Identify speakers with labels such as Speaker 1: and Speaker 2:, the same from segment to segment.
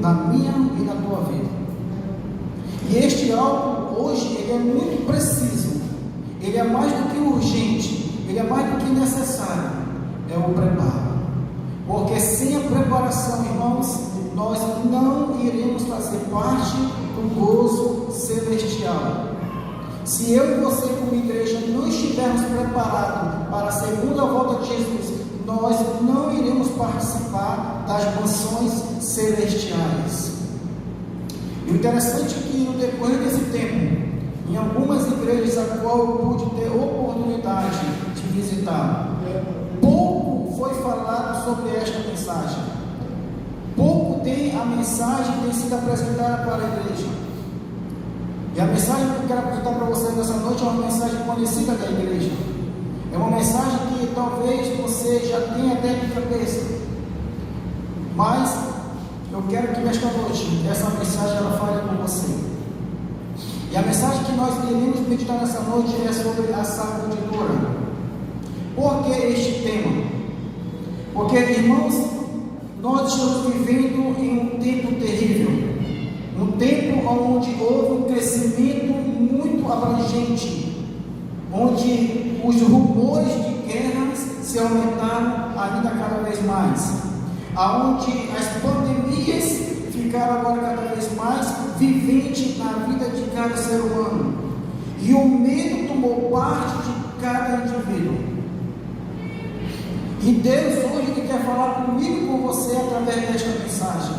Speaker 1: na minha e na tua vida. E este algo hoje ele é muito preciso, ele é mais do que urgente, ele é mais do que necessário, é o preparo. Porque sem a preparação, irmãos, nós não iremos fazer parte do gozo celestial. Se eu e você como igreja não estivermos preparados para a segunda volta de Jesus, nós não iremos participar das mansões celestiais. E o interessante é que no decorrer desse tempo, em algumas igrejas a qual eu pude ter oportunidade de visitar, pouco foi falado sobre esta mensagem. Pouco a mensagem tem sido apresentada para a igreja. E a mensagem que eu quero apresentar para vocês nessa noite é uma mensagem conhecida da igreja. É uma mensagem que talvez você já tenha até de cabeça. Mas eu quero que nesta noite essa mensagem ela fale com você. E a mensagem que nós iremos meditar nessa noite é sobre a sacudidura. Por que este tema? Porque, irmãos, nós estamos vivendo em um tempo terrível. Um tempo onde houve um crescimento muito abrangente, onde os rumores de guerras se aumentaram ainda cada vez mais, aonde as pandemias ficaram agora cada vez mais viventes na vida de cada ser humano, e o medo tomou parte de cada indivíduo. E Deus hoje Ele quer falar comigo e com você através desta mensagem,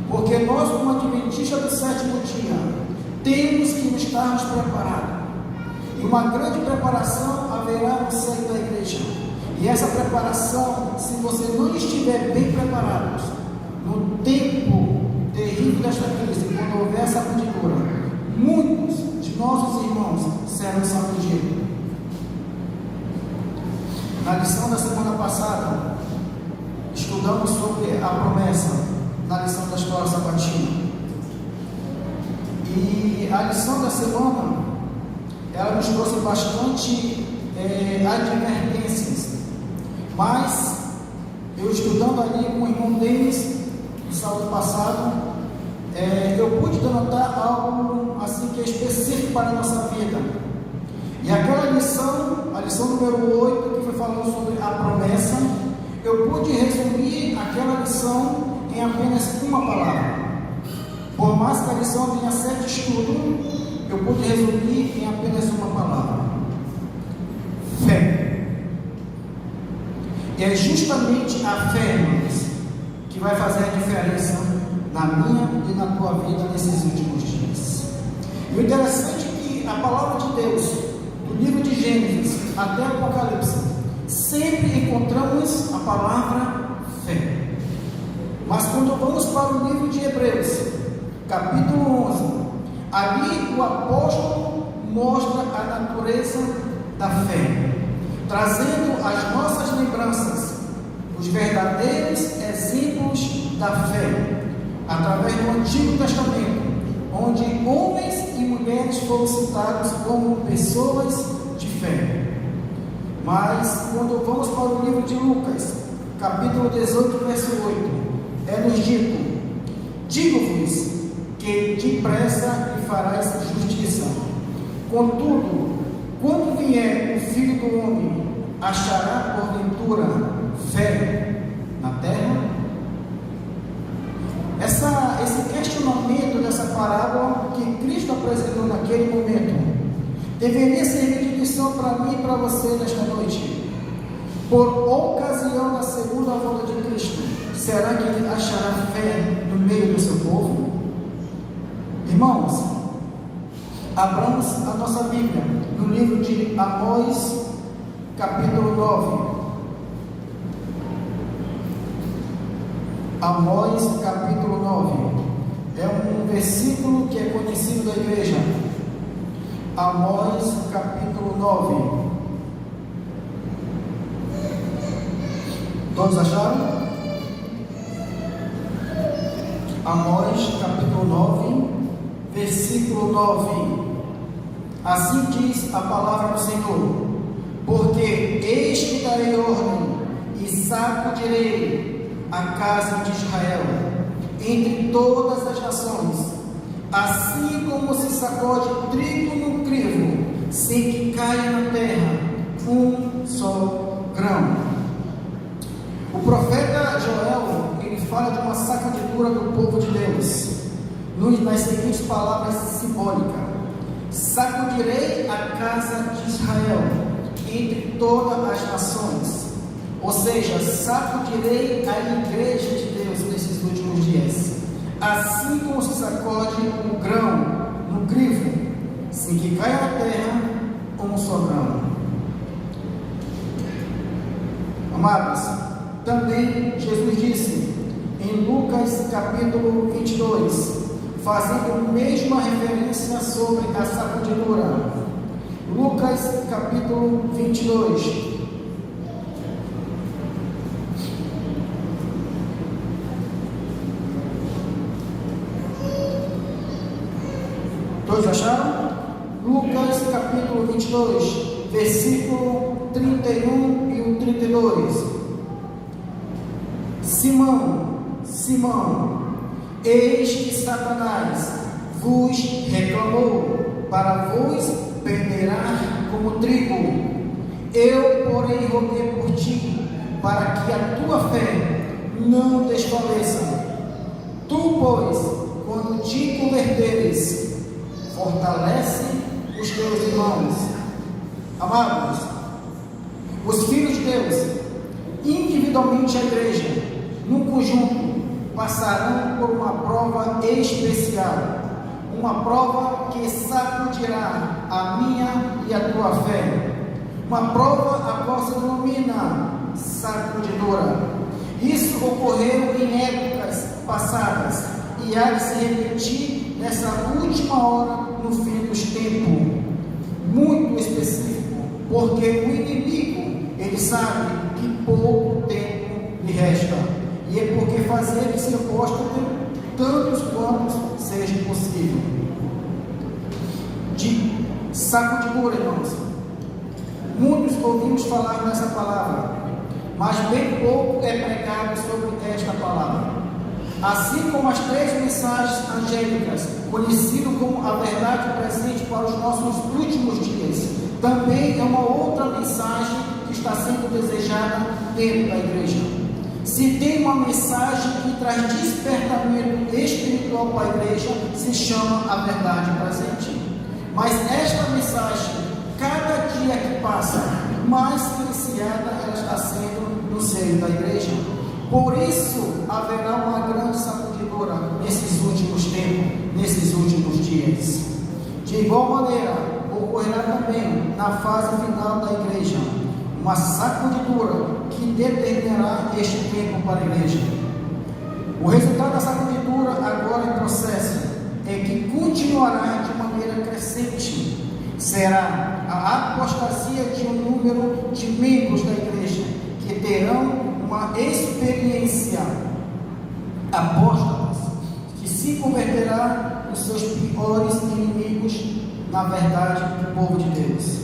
Speaker 1: porque nós, como adventistas do sétimo dia, temos que estarmos preparados. E uma grande preparação haverá no seio da igreja. E essa preparação, se você não estiver bem preparado, no tempo terrível desta crise, quando houver sacudidura, muitos de nossos irmãos serão sacudidos. Na lição da semana passada, estudamos sobre a promessa, na lição da escola sabatina. E a lição da semana, ela nos trouxe bastante advertências. Mas, eu estudando ali com o irmão Denis, no sábado passado, eu pude denotar algo assim que é específico para a nossa vida. E aquela lição, a lição número 8, que foi falando sobre a promessa, eu pude resumir aquela lição em apenas uma palavra. Por mais que a lição tenha 7 estudos, eu pude resumir em apenas uma palavra: fé. E é justamente a fé, irmãos, que vai fazer a diferença na minha e na tua vida nesses últimos dias. E o interessante é que a palavra de Deus, do livro de Gênesis até Apocalipse, sempre encontramos a palavra fé. Mas quando vamos para o livro de Hebreus, capítulo 11, ali o apóstolo mostra a natureza da fé, trazendo as nossas lembranças, os verdadeiros exemplos da fé, através do Antigo Testamento, onde homens e mulheres foram citados como pessoas de fé. Mas quando vamos para o livro de Lucas, capítulo 18, verso 8, é-nos dito: digo-vos que depressa lhe farás justiça. Contudo, quando vier o Filho do Homem, achará porventura fé na terra? Esse questionamento dessa parábola que Cristo apresentou naquele momento deveria servir de lição para mim e para você nesta noite. Por ocasião da segunda volta de Cristo, será que Ele achará fé no meio do seu povo? Irmãos, abramos a nossa Bíblia no livro de Amós, capítulo 9. Amós, capítulo 9. É um versículo que é conhecido da igreja. Amós, capítulo 9. Todos acharam? Amós, capítulo 9, versículo 9. Assim diz a palavra do Senhor: porque eis que darei ordem e sacudirei a casa de Israel, entre todas as nações, assim como se sacode trigo no crivo, sem que caia na terra um só grão. O profeta Joel, ele fala de uma sacudidura do povo de Deus, nas seguintes palavras simbólicas: sacudirei a casa de Israel entre todas as nações. Ou seja, sacudirei a igreja de Deus nesses últimos dias, assim como se sacode o grão no crivo, sem que caia na terra um só grão. Amados, também Jesus disse em Lucas capítulo 22, fazendo a mesma referência sobre a sacudidura. Lucas capítulo 22. Todos acharam? Lucas capítulo 22, versículo 31 e o 32. Simão, Simão, eis que Satanás vos reclamou para vos peneirar como trigo. Eu, porém, roguei por ti, para que a tua fé não desfaleça. Tu, pois, quando te converteres, fortalece os teus irmãos. Amados, os filhos de Deus, individualmente a igreja, no conjunto, passarão por uma prova especial, uma prova que sacudirá a minha e a tua fé, uma prova a qual se denomina sacudidura. Isso ocorreu em épocas passadas e há de se repetir nessa última hora, no fim dos tempos, muito específico, porque o inimigo, ele sabe que pouco tempo lhe resta, e é porque fazer que se oposta tantos quantos seja possível. De sacudidura, irmãos, muitos ouvimos falar nessa palavra, mas bem pouco é pregado sobre esta palavra. Assim como as 3 mensagens angélicas, conhecido como a verdade presente para os nossos últimos dias, também é uma outra mensagem que está sendo desejada dentro da igreja. Se tem uma mensagem que traz despertamento espiritual para a igreja, se chama a verdade presente. Mas esta mensagem, cada dia que passa, mais silenciada ela está sendo no seio da igreja. Por isso, haverá uma grande sacudidura nesses últimos tempos, nesses últimos dias. De igual maneira, ocorrerá também na fase final da igreja uma sacudidura que determinará este tempo para a igreja. O resultado da sacudidura agora em processo é que continuará de maneira crescente. Será a apostasia de um número de membros da igreja que terão uma experiência apóstolos, que se converterá nos seus piores inimigos, na verdade, do povo de Deus.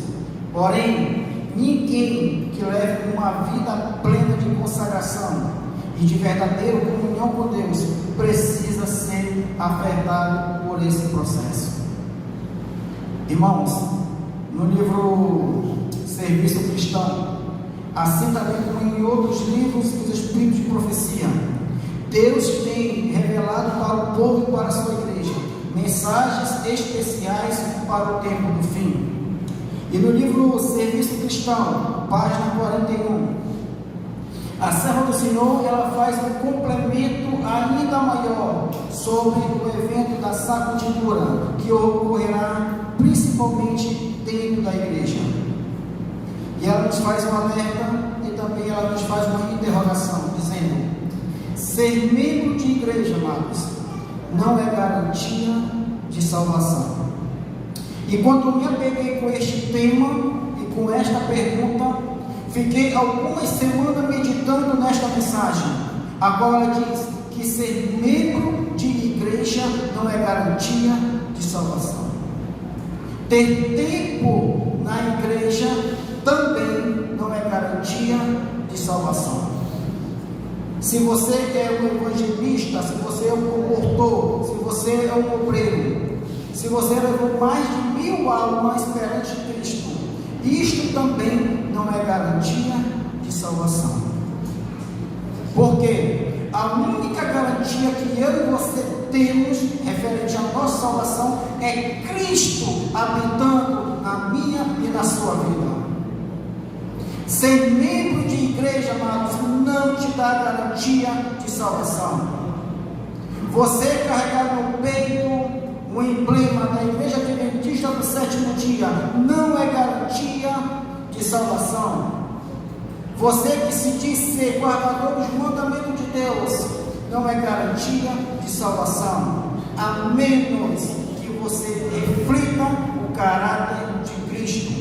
Speaker 1: Porém, ninguém que leve uma vida plena de consagração e de verdadeira comunhão com Deus precisa ser afetado por esse processo. Irmãos, no livro Serviço Cristão, assim também como em outros livros dos Espíritos de Profecia, Deus tem revelado para o povo e para a sua igreja mensagens especiais para o tempo do fim. E no livro Serviço Cristão, página 41, a serva do Senhor, ela faz um complemento ainda maior sobre o evento da sacudidura que ocorrerá principalmente dentro da igreja. E ela nos faz um alerta e também ela nos faz uma interrogação, dizendo: ser membro de igreja, amados, não é garantia de salvação. E quando me apeguei com este tema e com esta pergunta, fiquei algumas semanas meditando nesta mensagem, a qual ela diz que ser membro de igreja não é garantia de salvação. Ter tempo na igreja também não é garantia de salvação. Se você é um evangelista, se você é um promotor, se você é um obreiro, se você levou mais de 1000 almas perante Cristo, isto também não é garantia de salvação. Porque a única garantia que eu e você temos referente à nossa salvação é Cristo habitando na minha e na sua vida. Ser membro de igreja, amados, não te dá garantia de salvação. Você carregar no peito o emblema da Igreja Adventista do Sétimo Dia não é garantia de salvação. Você que se diz ser guardador dos mandamentos de Deus não é garantia de salvação, a menos que você reflita o caráter de Cristo.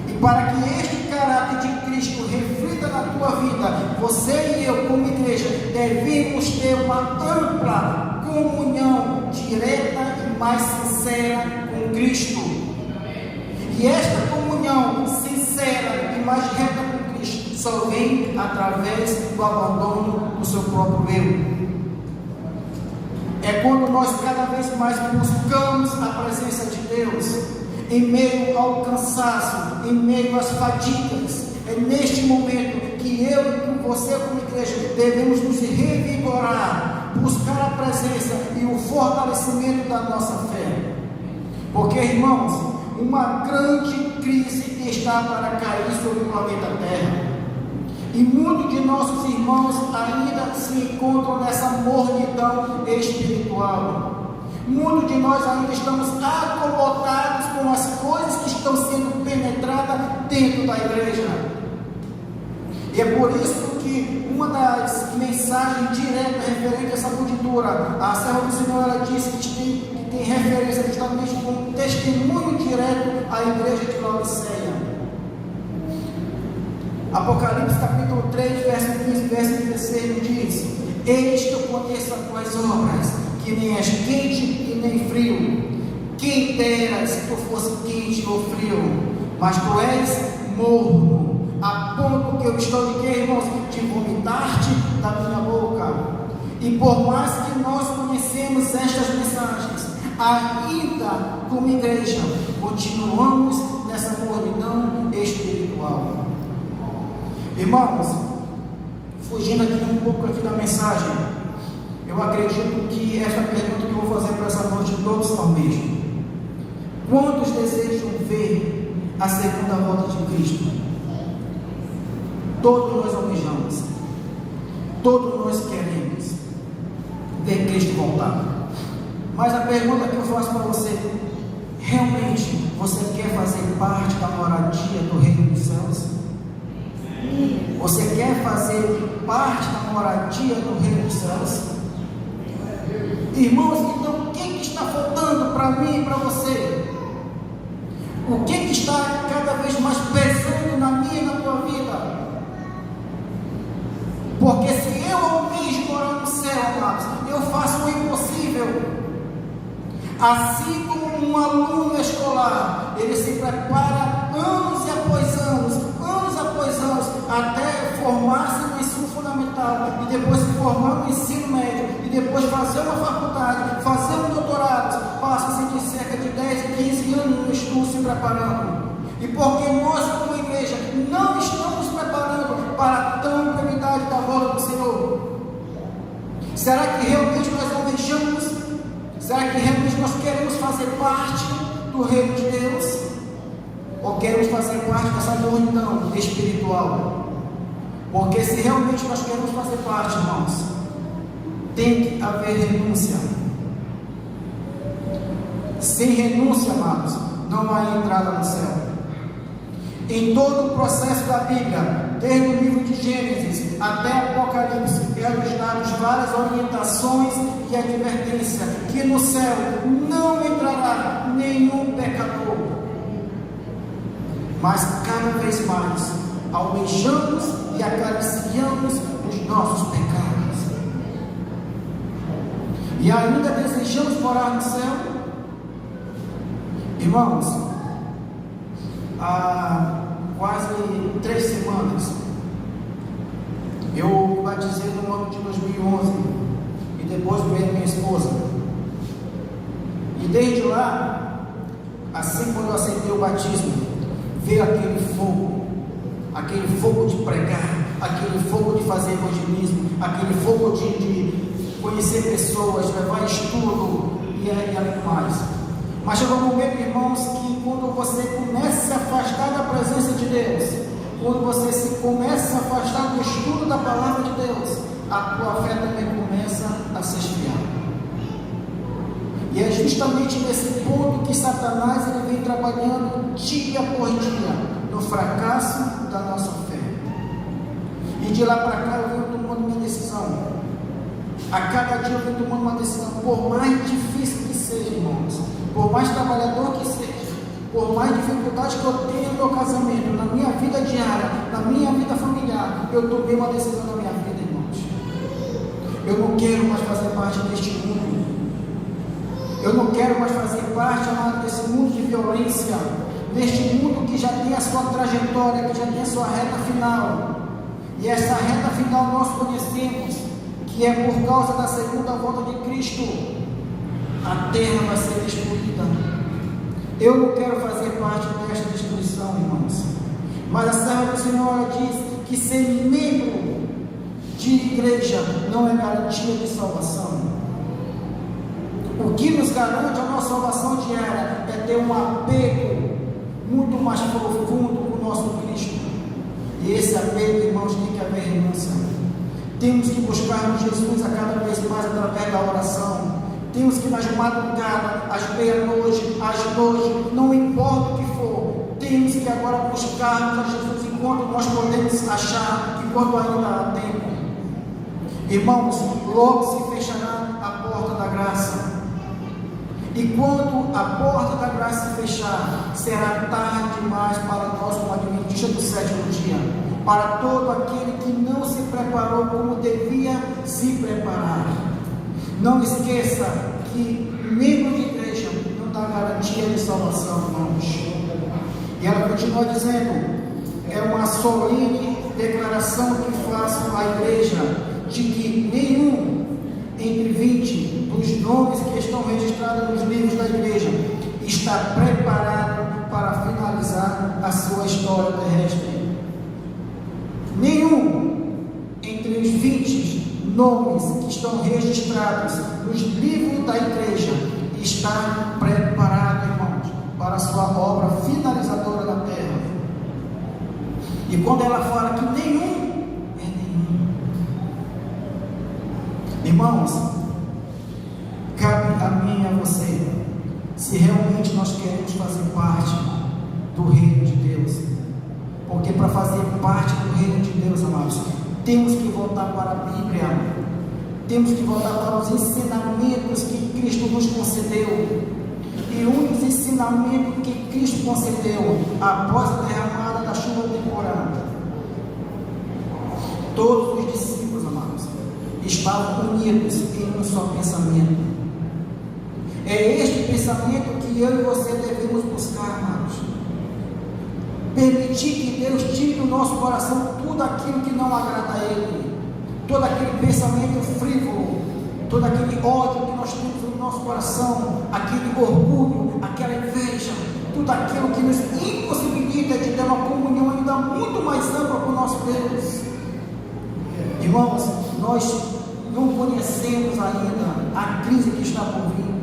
Speaker 1: E para que este caráter de Cristo reflita na tua vida, você e eu, como igreja, devemos ter uma ampla comunhão direta e mais sincera com Cristo. E esta comunhão sincera e mais direta com Cristo só vem através do abandono do seu próprio eu. É quando nós cada vez mais buscamos a presença de Deus, em meio ao cansaço, em meio às fadigas. É neste momento que eu e você, como igreja, devemos nos revigorar, buscar a presença e o fortalecimento da nossa fé. Porque, irmãos, uma grande crise está para cair sobre o planeta Terra. E muitos de nossos irmãos ainda se encontram nessa mornidão espiritual. Muitos de nós ainda estamos acomodados com as coisas que estão sendo penetradas dentro da igreja. E é por isso que uma das mensagens diretas referente a essa conjuntura, a serva do Senhor, ela disse que tem referência justamente com um testemunho direto à igreja de Laodiceia. Apocalipse capítulo 3, verso 15, verso 16 diz: eis que eu conheço as tuas obras, que nem és quente e nem frio. Quem dera se tu fosse quente ou frio, mas tu és morno, a ponto que eu estou de quê, irmãos? De vomitar-te da minha boca. E por mais que nós conhecemos estas mensagens, ainda como igreja, continuamos nessa mornidão espiritual. Irmãos, fugindo aqui um pouco aqui da mensagem, eu acredito que essa pergunta que eu vou fazer para essa noite todos almejam. Quantos desejam ver a segunda volta de Cristo? Todos nós almejamos, todos nós queremos ver Cristo voltar. Mas a pergunta que eu faço para você: realmente você quer fazer parte da moradia do reino dos céus? Você quer fazer parte da moradia do reino dos céus? Irmãos, então o que está faltando para mim e para você? O que está cada vez mais pesando na minha e na tua vida? Porque se eu almejo morar no céu, amados, eu faço o impossível. Assim como um aluno escolar, ele se prepara anos após anos, até formar-se no ensino fundamental, e depois se formar no ensino médio, e depois fazer uma faculdade, fazer um doutorado, passa-se de cerca de 10, 15 anos no estudo se preparando. E porque nós, como igreja, não estamos preparando para a tão brevidade da volta do Senhor? Será que realmente nós almejamos? Será que realmente nós queremos fazer parte do reino de Deus? Ou queremos fazer parte dessa mornidão espiritual? Porque se realmente nós queremos fazer parte, irmãos, tem que haver renúncia. Sem renúncia, amados, não há entrada no céu. Em todo o processo da Bíblia, desde o livro de Gênesis até Apocalipse, quero dar várias orientações e advertências que no céu não entrará nenhum pecador. Mas cada vez mais almejamos e acariciamos os nossos pecados. E ainda desejamos morar no céu? Irmãos, há quase 3 semanas Eu me batizei no ano de 2011 e depois veio minha esposa. E desde lá, assim quando eu aceitei o batismo, veio aquele fogo de pregar, aquele fogo de fazer evangelismo, aquele fogo de conhecer pessoas, levar estudo e além mais. Mas chegou um momento, irmãos, que quando você começa a se afastar da presença de Deus, quando você começa a se afastar do estudo da palavra de Deus, a tua fé também começa a se esfriar. E é justamente nesse ponto que Satanás ele vem trabalhando dia por dia no fracasso da nossa fé. E de lá para cá eu venho tomando minha decisão. A cada dia eu venho tomando uma decisão, por mais difícil que seja, irmãos, por mais trabalhador que seja, por mais dificuldade que eu tenha no meu casamento, na minha vida diária, na minha vida familiar, eu tomei uma decisão na minha vida, irmãos. Eu não quero mais fazer parte deste mundo. Eu não quero mais fazer parte, amado, desse mundo de violência, deste mundo que já tem a sua trajetória, que já tem a sua reta final. E essa reta final nós conhecemos, que é por causa da segunda volta de Cristo. A terra vai ser destruída. Eu não quero fazer parte desta destruição, irmãos. Mas a serva do Senhor diz que ser membro de igreja não é garantia de salvação. O que nos garante a nossa salvação diária é ter um apego muito mais profundo com o nosso Cristo. E esse apego, irmãos, tem que haver renúncia. Temos que buscar Jesus a cada vez mais através da oração. Temos que nas madrugadas, às meia-noite, às noites, não importa o que for, temos que agora buscarmos a Jesus enquanto nós podemos achar, enquanto ainda há tempo. Irmãos, logo se fechará a porta da graça. E quando a porta da graça se fechar, será tarde demais para nós, como adventista do sétimo dia, para todo aquele que não se preparou como devia se preparar. Não esqueça que membro de igreja não dá garantia de salvação, irmãos. E ela continua dizendo, é uma solene declaração que faço à igreja, de que nenhum entre 20 dos nomes que estão registrados nos livros da igreja está preparado para finalizar a sua história terrestre. Nenhum entre os 20 nomes que estão registrados nos livros da igreja está preparado, irmãos, para a sua obra finalizadora na terra. E quando ela fala que nenhum, é nenhum. Irmãos, cabe a mim e a você, se realmente nós queremos fazer parte do reino de Deus, porque para fazer parte do reino de Deus, amados, temos que voltar para a Bíblia, temos que voltar para os ensinamentos que Cristo nos concedeu. E um dos ensinamentos que Cristo concedeu após a derramada da chuva temporada, todos os discípulos, amados, estavam unidos em um só pensamento. É este pensamento que eu e você devemos buscar, amados. Permitir que Deus tire do nosso coração tudo aquilo que não agrada a Ele, todo aquele pensamento frívolo, todo aquele ódio que nós temos no nosso coração, aquele orgulho, aquela inveja, tudo aquilo que nos impossibilita de ter uma comunhão ainda muito mais ampla com o nosso Deus. Irmãos, nós não conhecemos ainda a crise que está por vir,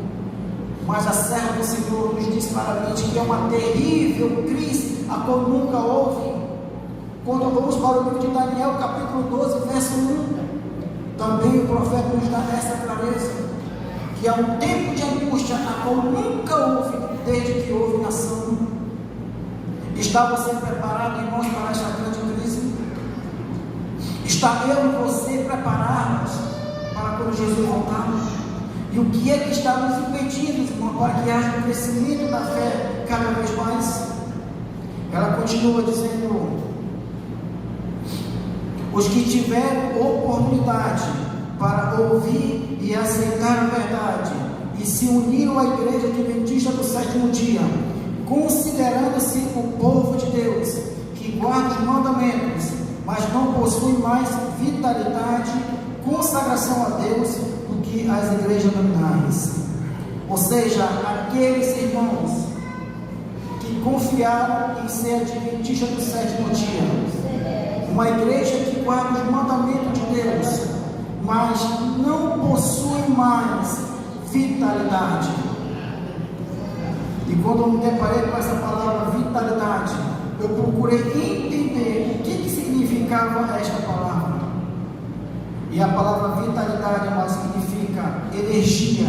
Speaker 1: mas a serva do Senhor nos diz claramente que é uma terrível crise, a qual nunca houve. Quando vamos para o livro de Daniel, capítulo 12, verso 1, também o profeta nos dá essa clareza, que é um tempo de angústia, a qual nunca houve, desde que houve nação. Está você preparado, irmãos, para esta grande crise? Está eu e você preparados para quando Jesus voltar? E o que é que está nos impedindo, irmão, para que haja um crescimento da fé cada vez mais? Ela continua dizendo: os que tiveram oportunidade para ouvir e aceitar a verdade e se uniram à igreja adventista do sétimo dia, considerando-se o povo de Deus, que guarda os mandamentos, mas não possuem mais vitalidade, consagração a Deus do que as igrejas nominais. Ou seja, aqueles irmãos que confiaram em ser adventista do sétimo dia, uma igreja que guarda os mandamentos de Deus, mas não possui mais vitalidade. E quando eu me deparei com essa palavra vitalidade, eu procurei entender o que significava esta palavra. E a palavra vitalidade, ela significa energia,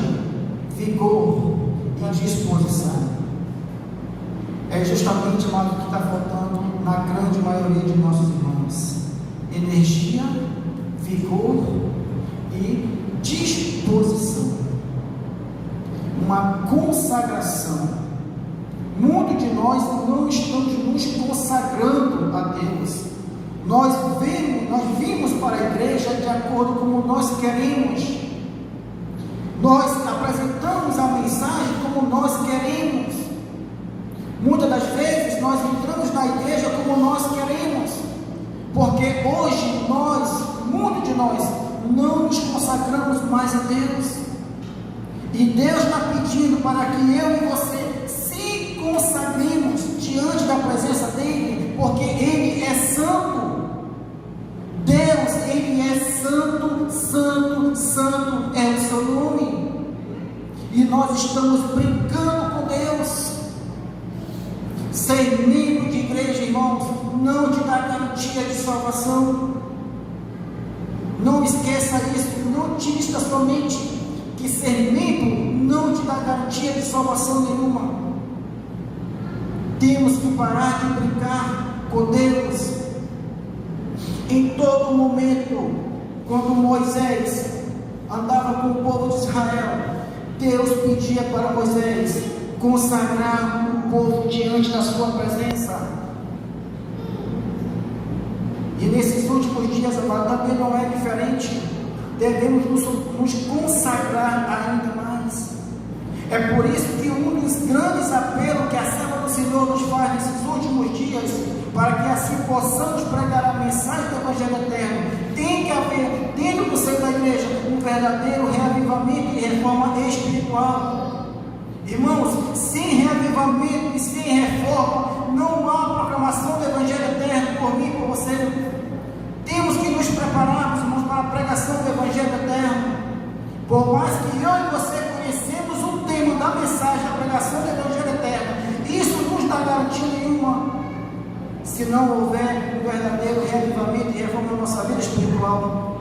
Speaker 1: vigor e disposição. É justamente o que está faltando na grande maioria de nossos irmãos: energia, vigor e disposição, uma consagração. Muitos de nós não estamos nos consagrando a Deus. Nós vimos para a igreja de acordo com como nós queremos. Nós apresentamos a mensagem como nós queremos. Muitas das vezes nós entramos na igreja como nós queremos, porque hoje muitos de nós, não nos consagramos mais a Deus. E Deus está pedindo para que eu e você se consagremos diante da presença dEle, porque Ele é santo. Deus, Ele é santo, santo, santo é o seu nome. E nós estamos brincando com Deus. Ser membro de igreja, irmãos, não te dá garantia de salvação. Não esqueça isso, não tire isso da sua mente, que ser membro não te dá garantia de salvação nenhuma. Temos que parar de brincar com Deus. Em todo momento, quando Moisés andava com o povo de Israel, Deus pedia para Moisés consagrar o povo diante da sua presença. E nesses últimos dias, também não é diferente. Devemos nos consagrar ainda mais. É por isso que um dos grandes apelos que a serva do Senhor nos faz nesses últimos dias, para que assim possamos pregar a mensagem do Evangelho Eterno, tem que haver dentro do seio da igreja um verdadeiro reavivamento e reforma espiritual. Irmãos, sem reavivamento e sem reforma, não há proclamação do Evangelho Eterno por mim e por você. Temos que nos prepararmos, irmãos, para a pregação do Evangelho Eterno. Por mais que eu e você conhecemos o tema da mensagem, da pregação do Evangelho Eterno, isso não nos dá garantia nenhuma, se não houver um verdadeiro reavivamento e reforma na nossa vida espiritual.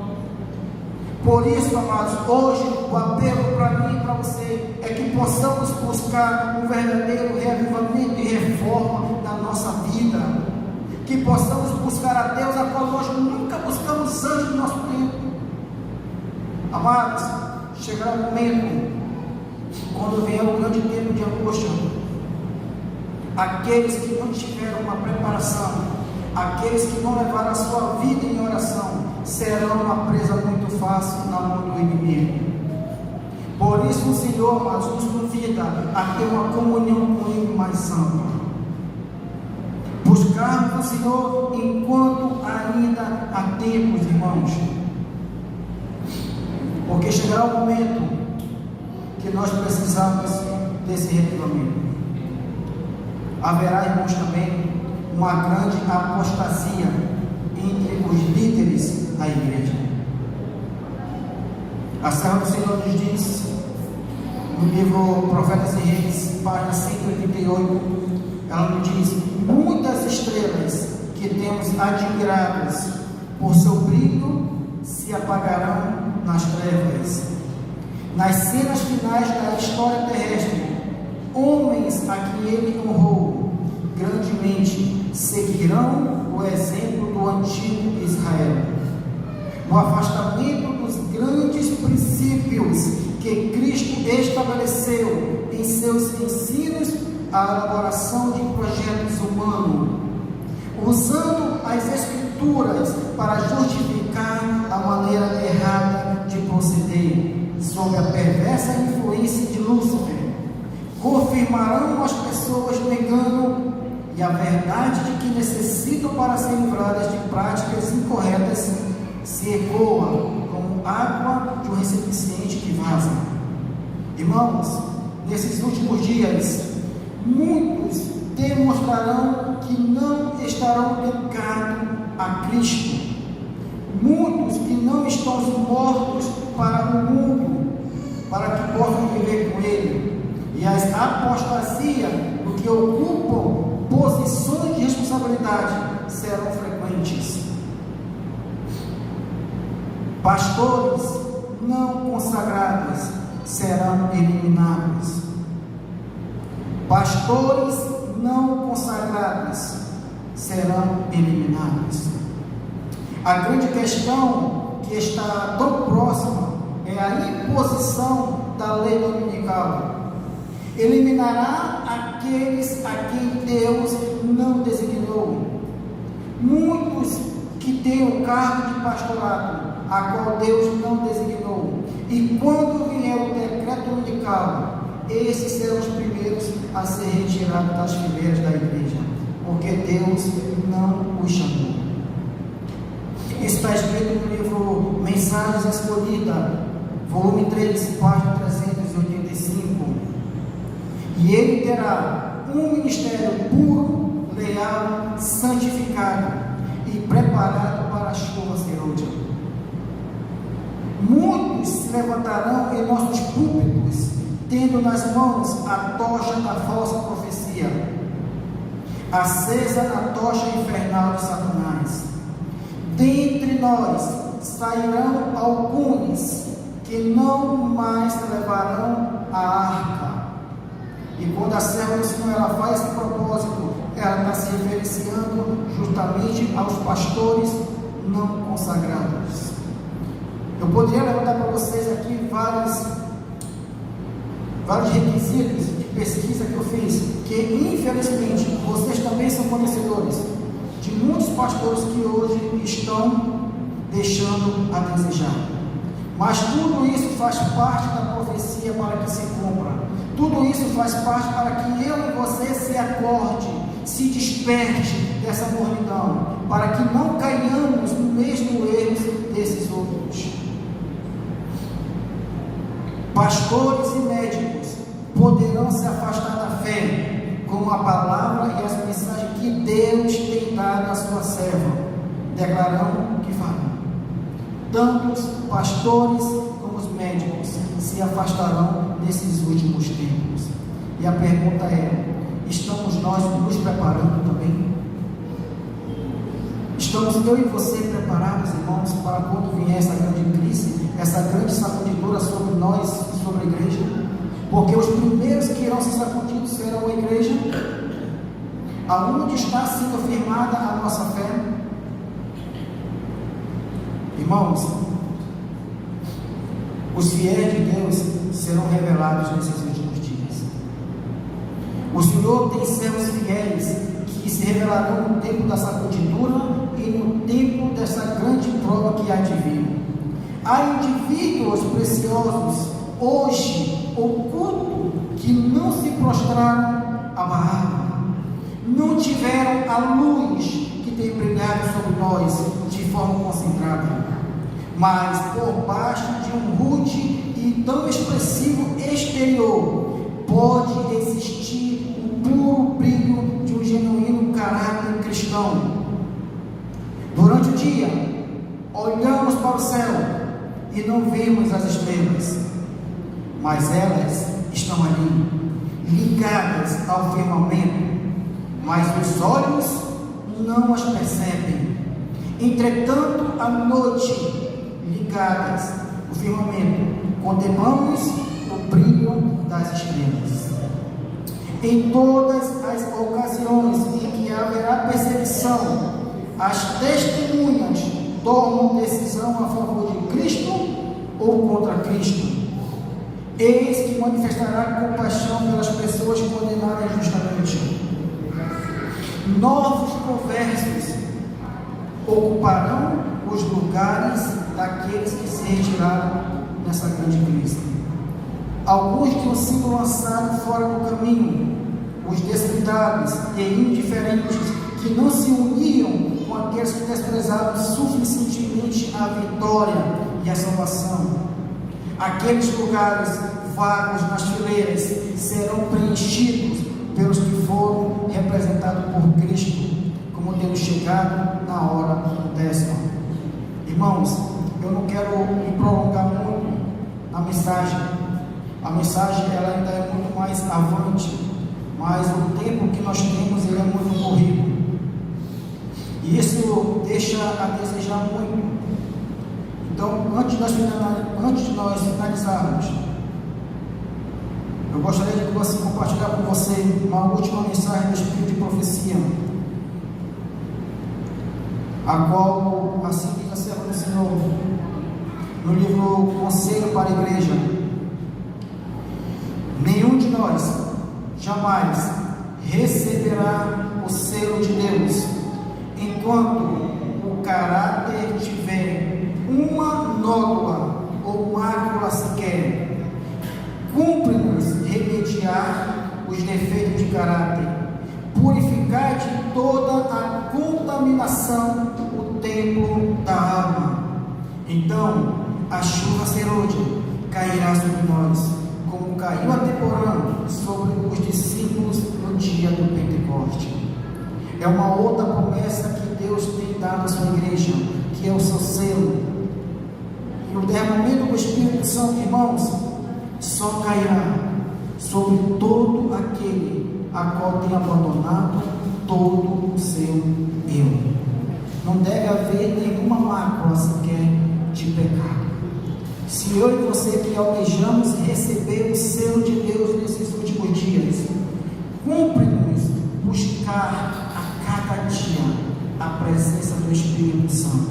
Speaker 1: Por isso, amados, hoje o apelo para mim e para você é que possamos buscar um verdadeiro reavivamento e reforma na nossa vida, que possamos buscar a Deus a qual nós nunca buscamos antes do nosso tempo. Amados, chegará o momento, quando vier o grande tempo de angústia, aqueles que não tiveram uma preparação, aqueles que não levaram a sua vida em oração, serão uma presa muito fácil na mão do inimigo. Por isso o Senhor, amados, nos convida a ter uma comunhão com Ele mais ampla. Buscarmos o Senhor enquanto ainda há tempos, irmãos, porque chegará o momento que nós precisamos desse reavivamento. Haverá, irmãos, também uma grande apostasia entre os líderes da igreja. A serva do Senhor nos diz no livro Profetas e Reis, página 188, ela nos diz: muitas estrelas que temos admiradas por seu brilho se apagarão nas trevas. Nas cenas finais da história terrestre, homens a que ele honrou grandemente seguirão o exemplo do antigo Israel, no afastamento dos grandes princípios que Cristo estabeleceu em seus ensinos, a elaboração de projetos humanos, usando as Escrituras para justificar a maneira errada de proceder, sob a perversa influência de Lúcifer. Confirmarão as pessoas no engano e a verdade de que necessitam para serem livradas de práticas incorretas se ecoa como água de um recipiente que vaza. Irmãos, nesses últimos dias, muitos demonstrarão que não estarão ligados a Cristo. Muitos que não estão mortos para o mundo, para que possam viver com Ele. E as apostasias do que ocupam posições de responsabilidade serão frequentes. Pastores não consagrados serão eliminados. Pastores não consagrados serão eliminados. A grande questão que está tão próxima é a imposição da lei dominical. Eliminará aqueles a quem Deus não designou. Muitos que têm o cargo de pastorado, a qual Deus não designou. E quando vier o decreto dominical, esses serão os primeiros a ser retirados das fileiras da igreja, porque Deus não os chamou. Isso está escrito no livro Mensagens Escolhidas, volume 3, página 385. E ele terá um ministério puro, leal, santificado e preparado para a chuva serôdia. Muitos se levantarão em nossos púlpitos, tendo nas mãos a tocha da falsa profecia, acesa na tocha infernal de Satanás. Dentre nós sairão alguns que não mais levarão a arca. E quando a serva do Senhor ela faz esse propósito, ela está se referenciando justamente aos pastores não consagrados. Eu poderia levantar para vocês aqui vários requisitos de pesquisa que eu fiz, que infelizmente vocês também são conhecedores de muitos pastores que hoje estão deixando a desejar. Mas tudo isso faz parte da profecia para que se cumpra. Tudo isso faz parte para que eu e você se acorde, se desperte dessa mornidão, para que não caiamos no mesmo erro desses outros. Pastores e médicos poderão se afastar da fé com a palavra e as mensagens que Deus tem dado à sua serva. Declararão que farão. Tanto os pastores como os médicos se afastarão nesses últimos tempos. E a pergunta é: estamos nós nos preparando também? Estamos eu e você preparados, irmãos, para quando vier essa grande crise, essa grande sacudidura sobre nós, sobre a igreja? Porque os primeiros que irão ser sacudidos serão a igreja. Aonde está sendo firmada a nossa fé? Irmãos, os fiéis de Deus serão revelados nesses últimos dias. O Senhor tem servos fiéis que se revelarão no tempo da sacudidura e no tempo dessa grande prova que há de vir. Há indivíduos preciosos hoje ocultos que não se prostraram a Baal, não tiveram a luz que tem brilhado sobre nós de forma concentrada, mas por baixo de um rude e tão expressivo exterior pode existir o puro brilho de um genuíno caráter cristão. Durante o dia olhamos para o céu e não vemos as estrelas, mas elas estão ali, ligadas ao firmamento, mas os olhos não as percebem. Entretanto, à noite, ligadas ao firmamento, contemplamos o brilho das estrelas. Em todas as ocasiões em que haverá perseguição, as testemunhas tomam decisão a favor de Cristo ou contra Cristo. Eis que manifestará compaixão pelas pessoas condenadas injustamente. Novos conversos ocuparão os lugares daqueles que se retiraram nessa grande crise. Alguns tinham sido lançados fora do caminho, os descuidados e indiferentes, que não se uniam com aqueles que desprezavam suficientemente a vitória e a salvação. Aqueles lugares vagos nas fileiras serão preenchidos pelos que foram representados por Cristo, como tendo chegado na hora décima. Irmãos, eu não quero me prolongar muito na mensagem. A mensagem ela ainda é muito mais avante, mas o tempo que nós temos ele é muito corrido. E isso deixa a desejar muito. Então, antes de nós finalizarmos, eu gostaria de compartilhar com você uma última mensagem do Espírito de Profecia, a qual assim diz a serva do Senhor, no livro Conselho para a Igreja: nenhum de nós jamais receberá o selo de Deus enquanto o caráter tiver uma nódoa ou mácula sequer. Cumpre-nos remediar os defeitos de caráter, purificar de toda a contaminação o templo da alma. Então a chuva serôdia cairá sobre nós, como caiu a temporã sobre os discípulos no dia do Pentecoste. É uma outra promessa que Deus tem dado à sua igreja, que é o seu selo. E o derramamento do Espírito Santo, irmãos, só cairá sobre todo aquele a qual tem abandonado todo o seu eu. Não deve haver nenhuma mácula sequer de pecado. Se eu e você que almejamos receber o selo de Deus nesses últimos dias, cumpre-nos buscar a cada dia a presença do Espírito Santo,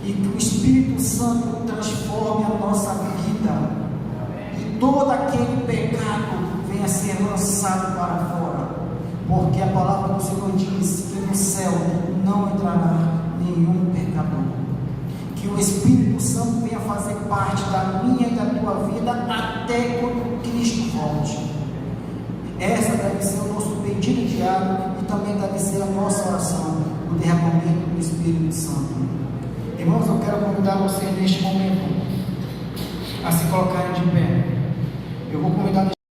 Speaker 1: e que o Espírito Santo transforme a nossa vida, e todo aquele pecado venha a ser lançado para fora, porque a palavra do Senhor diz que no céu não entrará nenhum pecador. Que o Espírito Santo venha fazer parte da minha e da tua vida até quando Cristo volte. Essa deve ser o nosso pedido diário e também deve ser a nossa oração, o derramamento do Espírito Santo. Irmãos, eu quero convidar vocês neste momento a se colocarem de pé. Eu vou convidar